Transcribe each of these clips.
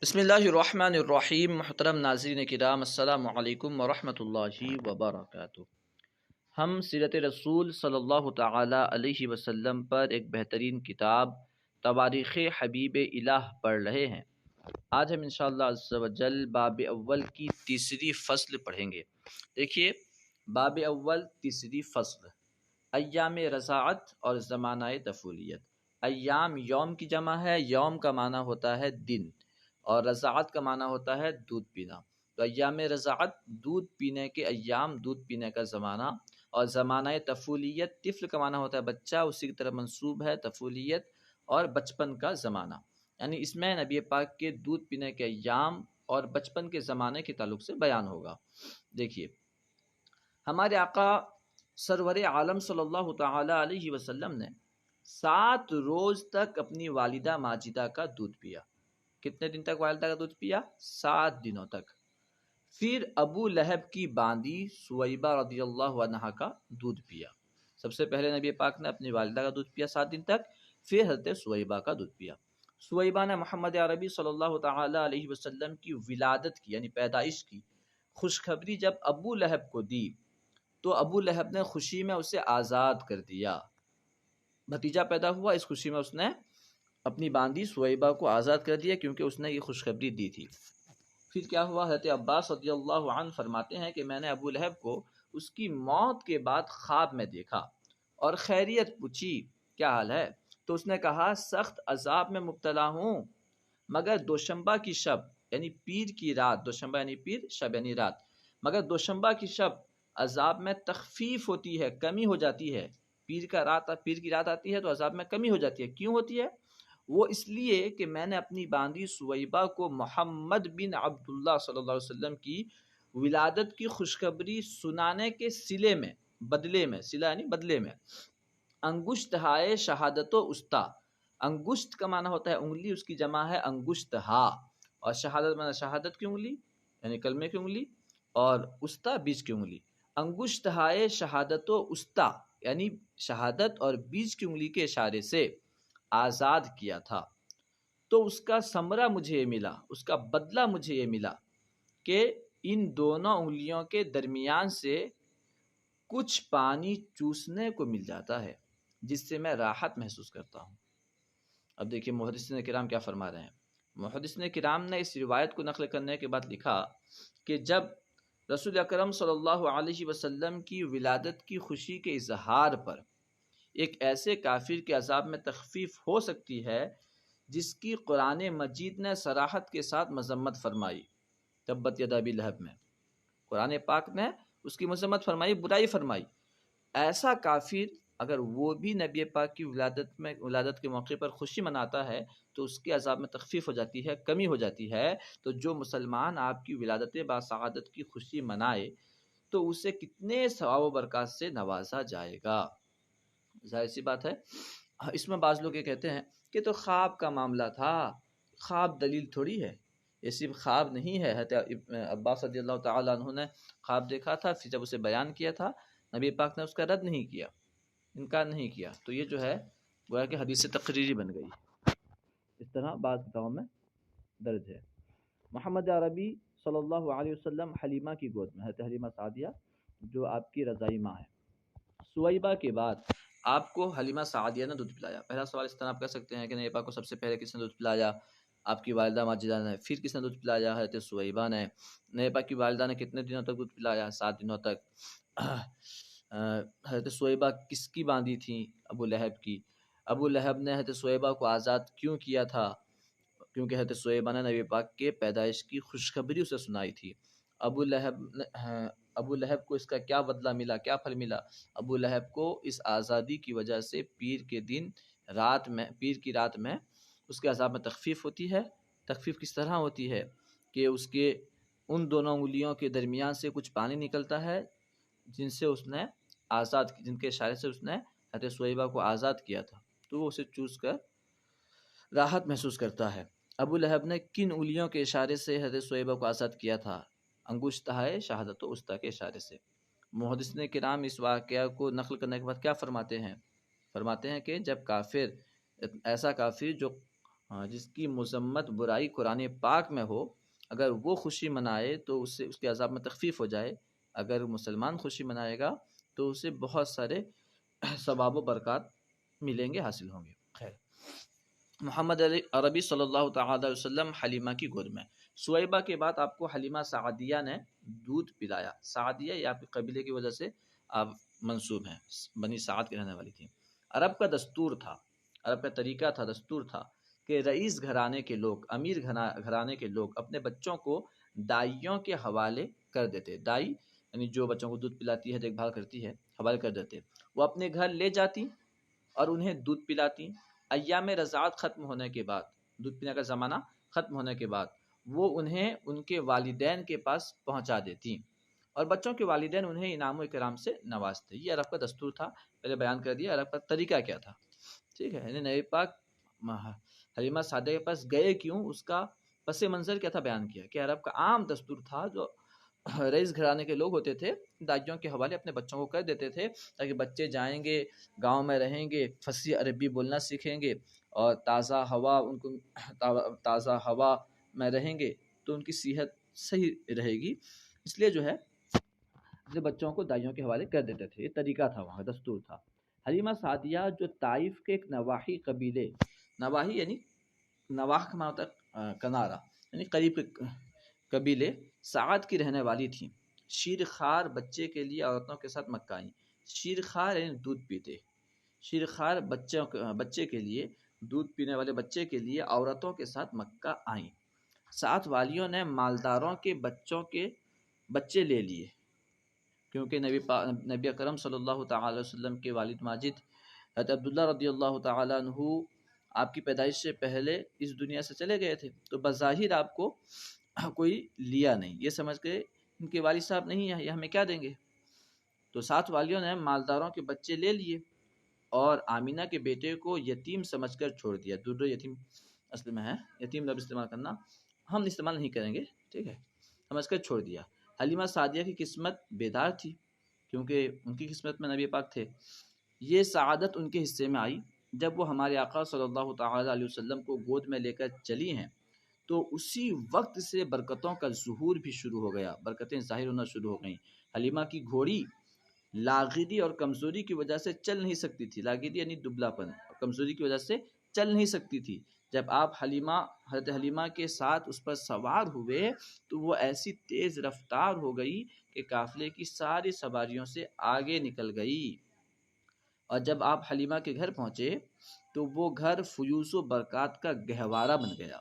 بسم اللہ الرحمن الرحیم۔ محترم ناظرین کرام، السلام علیکم ورحمۃ اللہ وبرکاتہ۔ ہم سیرت رسول صلی اللہ تعالی علیہ وسلم پر ایک بہترین کتاب تواریخ حبیب الہ پڑھ رہے ہیں۔ آج ہم انشاءاللہ عز و جل باب اول کی تیسری فصل پڑھیں گے۔ دیکھیے، باب اول تیسری فصل، ایام رضاعت اور زمانہ طفولیت۔ ایام یوم کی جمع ہے، یوم کا معنی ہوتا ہے دن، اور رضاعت کا معنی ہوتا ہے دودھ پینا۔ تو ایام رضاعت دودھ پینے کے ایام، دودھ پینے کا زمانہ، اور زمانہ طفولیت، طفل کا معنی ہوتا ہے بچہ، اسی کی طرف منسوب ہے طفولیت اور بچپن کا زمانہ۔ یعنی اس میں نبی پاک کے دودھ پینے کے ایام اور بچپن کے زمانے کے تعلق سے بیان ہوگا۔ دیکھیے، ہمارے آقا سرور عالم صلی اللہ تعالی علیہ وسلم نے 7 روز تک اپنی والدہ ماجدہ کا دودھ پیا۔ کتنے دن تک والدہ کا دودھ پیا؟ 7 دنوں تک۔ پھر ابو لہب کی باندی سویبہ رضی اللہ عنہا کا دودھ پیا۔ سب سے پہلے نبی پاک نے اپنی والدہ کا دودھ پیا 7 دن تک، پھر حضرت سویبہ کا دودھ پیا۔ سویبہ نے محمد عربی صلی اللہ تعالی علیہ وسلم کی ولادت کی، یعنی پیدائش کی خوشخبری جب ابو لہب کو دی تو ابو لہب نے خوشی میں اسے آزاد کر دیا۔ بھتیجا پیدا ہوا، اس خوشی میں اس نے اپنی باندی سویبہ کو آزاد کر دیا، کیونکہ اس نے یہ خوشخبری دی تھی۔ پھر کیا ہوا؟ حضرت عباس رضی اللہ عنہ فرماتے ہیں کہ میں نے ابو لہب کو اس کی موت کے بعد خواب میں دیکھا اور خیریت پوچھی، کیا حال ہے؟ تو اس نے کہا سخت عذاب میں مبتلا ہوں، مگر دوشنبہ کی شب یعنی پیر کی رات، دوشنبہ یعنی پیر، شب یعنی رات، مگر دوشنبہ کی شب عذاب میں تخفیف ہوتی ہے، کمی ہو جاتی ہے۔ پیر کی رات آتی ہے تو عذاب میں کمی ہو جاتی ہے۔ کیوں ہوتی ہے؟ وہ اس لیے کہ میں نے اپنی باندی سویبہ کو محمد بن عبداللہ صلی اللہ علیہ وسلم کی ولادت کی خوشخبری سنانے کے بدلے میں انگشت ہائے شہادت و استا۔ انگشت کا معنی ہوتا ہے انگلی، اس کی جمع ہے انگشت ہا، اور شہادت معنی شہادت کی انگلی یعنی کلمے کی انگلی، اور استا بیچ کی انگلی۔ انگشت ہائے شہادت و استا یعنی شہادت اور بیچ کی انگلی کے اشارے سے آزاد کیا تھا۔ تو اس کا ثمرہ مجھے یہ ملا، اس کا بدلہ مجھے یہ ملا کہ ان دونوں انگلیوں کے درمیان سے کچھ پانی چوسنے کو مل جاتا ہے، جس سے میں راحت محسوس کرتا ہوں۔ اب دیکھیے محدثین کرام کیا فرما رہے ہیں۔ محدثین کرام نے اس روایت کو نقل کرنے کے بعد لکھا کہ جب رسول اکرم صلی اللہ علیہ وسلم کی ولادت کی خوشی کے اظہار پر ایک ایسے کافر کے عذاب میں تخفیف ہو سکتی ہے جس کی قرآن مجید نے صراحت کے ساتھ مذمت فرمائی، تبت یدا ابی لہب میں قرآن پاک نے اس کی مذمت فرمائی، برائی فرمائی، ایسا کافر اگر وہ بھی نبی پاک کی ولادت کے موقع پر خوشی مناتا ہے تو اس کے عذاب میں تخفیف ہو جاتی ہے، کمی ہو جاتی ہے۔ تو جو مسلمان آپ کی ولادت باسعادت کی خوشی منائے تو اسے کتنے ثواب و برکات سے نوازا جائے گا۔ ظاہر سی بات ہے۔ اس میں بعض لوگ یہ کہتے ہیں کہ تو خواب کا معاملہ تھا، خواب دلیل تھوڑی ہے، یہ صرف خواب نہیں ہے۔ حضرت عباس رضی اللہ تعالیٰ عنہ نے خواب دیکھا تھا، پھر جب اسے بیان کیا تھا نبی پاک نے اس کا رد نہیں کیا، انکار نہیں کیا، تو یہ جو ہے گویا کہ حدیث تقریری بن گئی۔ اس طرح بعض کتابوں میں درج ہے۔ محمد عربی صلی اللہ علیہ وسلم حلیمہ کی گود میں، حضرت حلیمہ سعدیہ جو آپ کی رضائی ماں ہے، سویبہ کے بعد آپ کو حلیمہ سعدیہ نے دودھ پلایا۔ پہلا سوال اس طرح آپ کر سکتے ہیں کہ نبی پاک کو سب سے پہلے کس نے دودھ پلایا؟ آپ کی والدہ ماجدہ نے۔ پھر کس نے دودھ پلایا؟ حضرت سویبہ نے۔ نبی پاک کی والدہ نے کتنے دنوں تک دودھ پلایا؟ 7 دنوں تک۔ حضرت سویبہ کس کی باندھی تھیں؟ ابو لہب کی۔ ابو لہب نے حضرت سویبہ کو آزاد کیوں کیا تھا؟ کیونکہ حضرت سویبہ نے نبی پاک کے پیدائش کی خوشخبری اسے سنائی تھی۔ ابو لہب کو اس کا کیا بدلہ ملا، کیا پھل ملا؟ ابو لہب کو اس آزادی کی وجہ سے پیر کی رات میں اس کے عذاب میں تخفیف ہوتی ہے۔ تخفیف کس طرح ہوتی ہے کہ اس کے ان دونوں انگلیوں کے درمیان سے کچھ پانی نکلتا ہے جن کے اشارے سے اس نے حضرت سویبہ کو آزاد کیا تھا، تو وہ اسے چوس کر راحت محسوس کرتا ہے۔ ابو لہب نے کن انگلیوں کے اشارے سے حضرت سویبہ کو آزاد کیا تھا؟ انگشت ہائے شہادت و استا کے اشارے سے۔ محدثین کرام اس واقعہ کو نقل کرنے کے بعد کیا فرماتے ہیں کہ جب ایسا کافر جو جس کی مذمت برائی قرآن پاک میں ہو، اگر وہ خوشی منائے تو اس سے اس کے عذاب میں تخفیف ہو جائے، اگر مسلمان خوشی منائے گا تو اسے بہت سارے ثواب و برکات ملیں گے، حاصل ہوں گے۔ خیر، محمد عربی صلی اللہ تعالی علیہ وسلم حلیمہ کی گود میں، سویبہ کے بعد آپ کو حلیمہ سعدیہ نے دودھ پلایا۔ سعدیہ یہ آپ کے قبیلے کی وجہ سے آپ منسوب ہیں، بنی سعد کے رہنے والی تھیں۔ عرب کا دستور تھا، عرب کا طریقہ تھا، دستور تھا کہ رئیس گھرانے کے لوگ، امیر گھرانے کے لوگ اپنے بچوں کو دائیوں کے حوالے کر دیتے۔ دائی یعنی جو بچوں کو دودھ پلاتی ہے، دیکھ بھال کرتی ہے، حوالے کر دیتے۔ وہ اپنے گھر لے جاتی اور انہیں دودھ پلاتی۔ ایام رضاعت ختم ہونے کے بعد، دودھ پینے کا زمانہ ختم ہونے کے بعد، وہ انہیں ان کے والدین کے پاس پہنچا دیتی اور بچوں کے والدین انہیں انعام و اکرام سے نوازتے۔ یہ عرب کا دستور تھا، پہلے بیان کر دیا عرب کا طریقہ کیا تھا، ٹھیک ہے۔ یعنی نبی پاک حلیمہ سعدیہ کے پاس گئے کیوں، اس کا پس منظر کیا تھا بیان کیا، کہ عرب کا عام دستور تھا، جو رئیس گھرانے کے لوگ ہوتے تھے دائیوں کے حوالے اپنے بچوں کو کر دیتے تھے، تاکہ بچے جائیں گے، گاؤں میں رہیں گے، فصیح عربی بولنا سیکھیں گے اور تازہ ہوا ان کو تازہ ہوا میں رہیں گے تو ان کی صحت صحیح رہے گی، اس لیے جو ہے اپنے بچوں کو دائیوں کے حوالے کر دیتے تھے۔ یہ طریقہ تھا، وہاں دستور تھا۔ حلیمہ سعدیہ جو طائف کے ایک نواحی قبیلے، نواحی یعنی نواح کا معنی ہوتا ہے کنارہ، یعنی قریب کے قبیلے سعد کی رہنے والی تھیں۔ شیر خوار بچے کے لیے عورتوں کے ساتھ مکہ آئیں۔ شیر خوار یعنی دودھ پیتے، شیر خوار بچے کے لیے، دودھ پینے والے بچے کے لیے عورتوں کے ساتھ مکہ آئیں۔ ساتھ والیوں نے مالداروں کے بچے لے لیے، کیونکہ نبی اکرم صلی اللہ تعالی علیہ وسلم کے والد ماجد حضرت عبداللہ رضی اللہ تعالیٰ عنہ آپ کی پیدائش سے پہلے اس دنیا سے چلے گئے تھے، تو بظاہر آپ کو کوئی لیا نہیں، یہ سمجھ کے ان کے والد صاحب نہیں ہیں، یہ ہمیں کیا دیں گے، تو ساتھ والیوں نے مالداروں کے بچے لے لیے اور آمینہ کے بیٹے کو یتیم سمجھ کر چھوڑ دیا۔ در یتیم اصل میں ہے، یتیم لفظ استعمال کرنا ہم استعمال نہیں کریں گے، ٹھیک ہے، سمجھ کر چھوڑ دیا۔ حلیمہ سعدیہ کی قسمت بیدار تھی، کیونکہ ان کی قسمت میں نبی پاک تھے۔ یہ سعادت ان کے حصے میں آئی جب وہ ہمارے آقا صلی اللہ تعالی علیہ وسلم کو گود میں لے کر چلی ہیں، تو اسی وقت سے برکتوں کا ظہور بھی شروع ہو گیا، برکتیں ظاہر ہونا شروع ہو گئیں۔ حلیمہ کی گھوڑی لاغری اور کمزوری کی وجہ سے چل نہیں سکتی تھی، لاغری یعنی دبلا پن، کمزوری کی وجہ سے چل نہیں سکتی تھی۔ جب آپ حضرت حلیمہ کے ساتھ اس پر سوار ہوئے تو وہ ایسی تیز رفتار ہو گئی کہ قافلے کی ساری سواریوں سے آگے نکل گئی، اور جب آپ حلیمہ کے گھر پہنچے تو وہ گھر فیوز و برکات کا گہوارہ بن گیا۔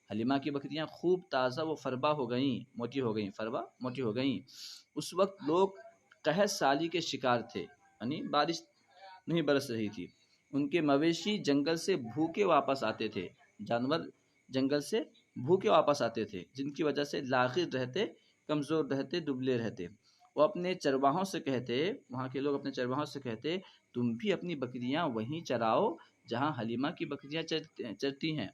حلیمہ کی بکریاں خوب تازہ و فربا ہو گئیں، موٹی ہو گئیں، فربا موٹی ہو گئیں۔ اس وقت لوگ قحط سالی کے شکار تھے، یعنی بارش نہیں برس رہی تھی۔ ان کے مویشی جنگل سے بھوکے واپس آتے تھے، جانور جنگل سے بھوکے واپس آتے تھے، جن کی وجہ سے لاغر رہتے، کمزور رہتے، دبلے رہتے۔ وہ اپنے چرواہوں سے کہتے، وہاں کے لوگ اپنے چرواہوں سے کہتے، تم بھی اپنی بکریاں وہیں چراؤ جہاں حلیمہ کی بکریاں چرتی ہیں،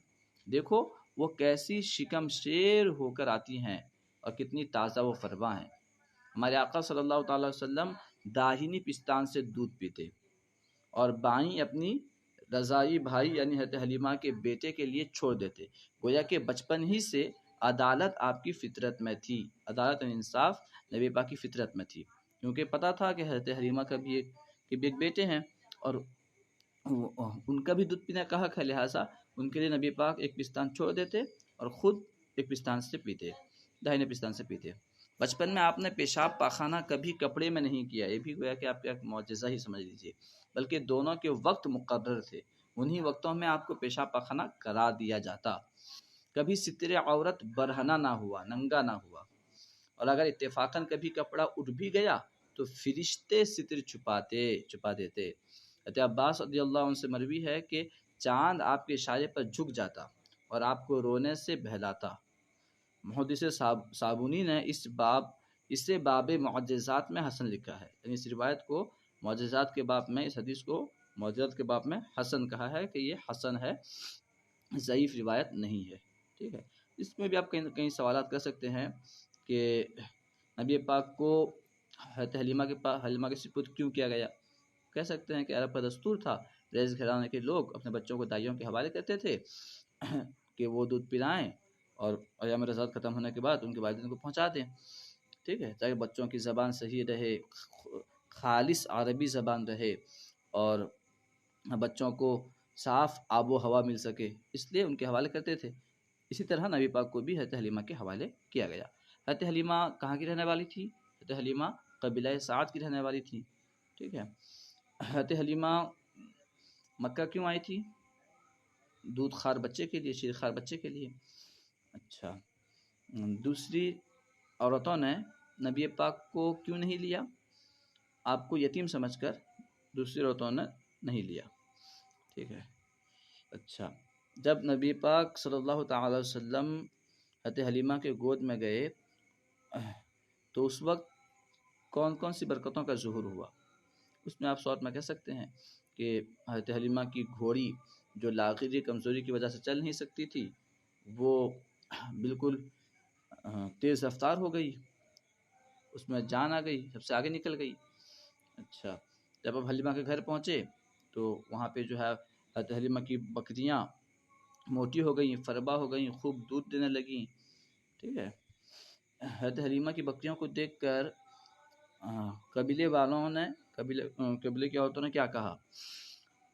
دیکھو وہ کیسی شکم شیر ہو کر آتی ہیں اور کتنی تازہ و فربا ہیں۔ ہمارے آقا صلی اللہ تعالی وسلم داہنی پستان سے دودھ پیتے اور بائیں اپنی رضائی بھائی یعنی حضرت حلیمہ کے بیٹے کے لیے چھوڑ دیتے، گویا کہ بچپن ہی سے عدالت آپ کی فطرت میں تھی، عدالت اور انصاف نبی پاک کی فطرت میں تھی، کیونکہ پتہ تھا کہ حضرت حلیمہ کا بھی ایک بیٹے ہیں اور ان کا بھی دودھ پینے کا حق ہے، لہٰذا ان کے لیے نبی پاک ایک پستان چھوڑ دیتے اور خود ایک پستان سے پیتے، داہنے پستان سے پیتے۔ بچپن میں آپ نے پیشاب پاخانہ کبھی کپڑے میں نہیں کیا، یہ بھی گویا کہ آپ کا ایک معجزہ ہی سمجھ لیجیے، بلکہ دونوں کے وقت مقرر تھے، انہی وقتوں میں آپ کو پیشاب پاخانہ کرا دیا جاتا۔ کبھی ستر عورت برہنہ نہ ہوا، ننگا نہ ہوا، اور اگر اتفاقاً کبھی کپڑا اٹھ بھی گیا تو فرشتے ستر چھپا دیتے۔ حضرت عباس رضی اللہ عنہ سے مروی ہے کہ چاند آپ کے اشارے پر جھک جاتا اور آپ کو رونے سے بہلاتا۔ محدث صابونی نے اسے باب معجزات میں حسن لکھا ہے، یعنی اس روایت کو معجزات کے باب میں، اس حدیث کو معجزات کے باب میں حسن کہا ہے کہ یہ حسن ہے، ضعیف روایت نہیں ہے، ٹھیک ہے۔ اس میں بھی آپ کئی سوالات کر سکتے ہیں کہ نبی پاک کو حضرت حلیمہ کے سپرد کیوں کیا گیا؟ کہہ سکتے ہیں کہ عرب کا دستور تھا، رئیس گھرانے کے لوگ اپنے بچوں کو دائیوں کے حوالے کرتے تھے، کہ وہ دودھ پلائیں اور ایام رضاعت ختم ہونے کے بعد ان کے والدین کو پہنچا دیں، ٹھیک ہے، تاکہ بچوں کی زبان صحیح رہے، خالص عربی زبان رہے، اور بچوں کو صاف آب و ہوا مل سکے، اس لیے ان کے حوالے کرتے تھے۔ اسی طرح نبی پاک کو بھی حضرت حلیمہ کے حوالے کیا گیا۔ حضرت حلیمہ کہاں کی رہنے والی تھی؟ حضرت حلیمہ قبیلہ سعد کی رہنے والی تھی، ٹھیک ہے۔ حضرت حلیمہ مکہ کیوں آئی تھی؟ دودھ خوار بچے کے لیے، شیر خوار بچے کے لیے۔ اچھا، دوسری عورتوں نے نبی پاک کو کیوں نہیں لیا؟ آپ کو یتیم سمجھ کر دوسری عورتوں نے نہیں لیا، ٹھیک ہے۔ اچھا، جب نبی پاک صلی اللہ تعالی علیہ وسلم حضرت حلیمہ کے گود میں گئے تو اس وقت کون کون سی برکتوں کا ظہور ہوا؟ اس میں آپ شارٹ میں کہہ سکتے ہیں کہ حضرت حلیمہ کی گھوڑی جو لاغری کمزوری کی وجہ سے چل نہیں سکتی تھی، وہ بالکل تیز رفتار ہو گئی، اس میں جان آ گئی، سب سے آگے نکل گئی۔ اچھا، جب اب حلیمہ کے گھر پہنچے تو وہاں پہ جو ہے حضرت حلیمہ کی بکریاں موٹی ہو گئیں، فربا ہو گئیں، خوب دودھ دینے لگیں، ٹھیک ہے۔ حضرت حلیمہ کی بکریوں کو دیکھ کر قبیلے والوں نے قبیلے کی عورتوں نے کیا کہا؟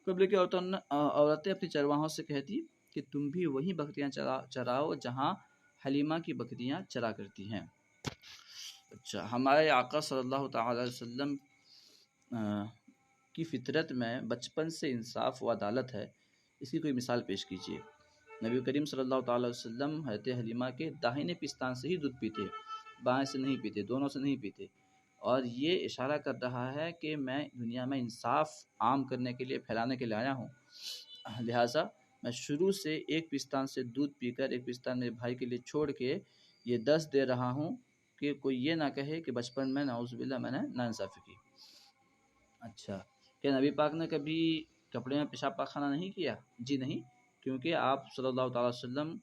قبیلے کی عورتیں اپنی چرواہوں سے کہتی کہ تم بھی وہی بکریاں چراؤ جہاں حلیمہ کی بکریاں چرا کرتی ہیں۔ اچھا، ہمارے آقا صلی اللہ تعالی علیہ وسلم کی فطرت میں بچپن سے انصاف و عدالت ہے، اس کی کوئی مثال پیش کیجیے۔ نبی کریم صلی اللہ تعالی علیہ وسلم حضرت حلیمہ کے داہنے پستان سے ہی دودھ پیتے، بائیں سے نہیں پیتے، دونوں سے نہیں پیتے، اور یہ اشارہ کر رہا ہے کہ میں دنیا میں انصاف عام کرنے کے لیے، پھیلانے کے لیے آیا ہوں، لہٰذا میں شروع سے ایک پستان سے دودھ پی کر ایک پستان میرے بھائی کے لیے چھوڑ کے یہ دست دے رہا ہوں کہ کوئی یہ نہ کہے کہ بچپن میں نعوذ باللہ میں نے ناانصافی کی۔ اچھا، کہ نبی پاک نے کبھی کپڑے میں پیشاب پاخانہ نہیں کیا؟ جی نہیں، کیونکہ آپ صلی اللہ تعالی وسلم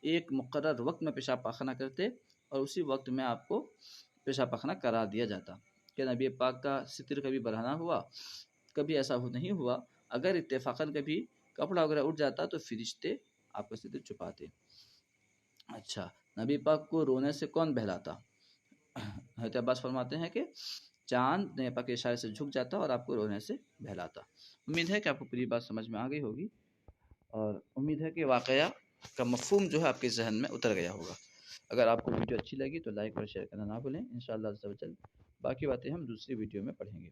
ایک مقرر وقت میں پیشاب پاخانہ کرتے اور اسی وقت میں آپ کو پیشاب پاخانہ کرا دیا جاتا۔ کہ نبی پاک کا ستر کبھی بڑھانا ہوا؟ کبھی ایسا نہیں ہوا۔ اگر اتفاقاً کبھی کپڑا وغیرہ اٹھ جاتا تو فرشتے آپ کا ستر چھپاتے۔ اچھا، نبی پاک کو رونے سے کون بہلاتا؟ حضرت عباس فرماتے ہیں کہ چاند نبی پاک کے اشارے سے جھک جاتا اور آپ کو رونے سے بہلاتا۔ امید ہے کہ آپ کو پوری بات سمجھ میں آ گئی ہوگی، اور امید ہے کہ واقعہ کا مفہوم جو ہے آپ کے ذہن میں اتر گیا ہوگا۔ اگر آپ کو ویڈیو اچھی لگی تو لائک اور شیئر کرنا نہ بھولیں۔ انشاءاللہ عز و جل باقی باتیں ہم دوسری ویڈیو میں پڑھیں گے۔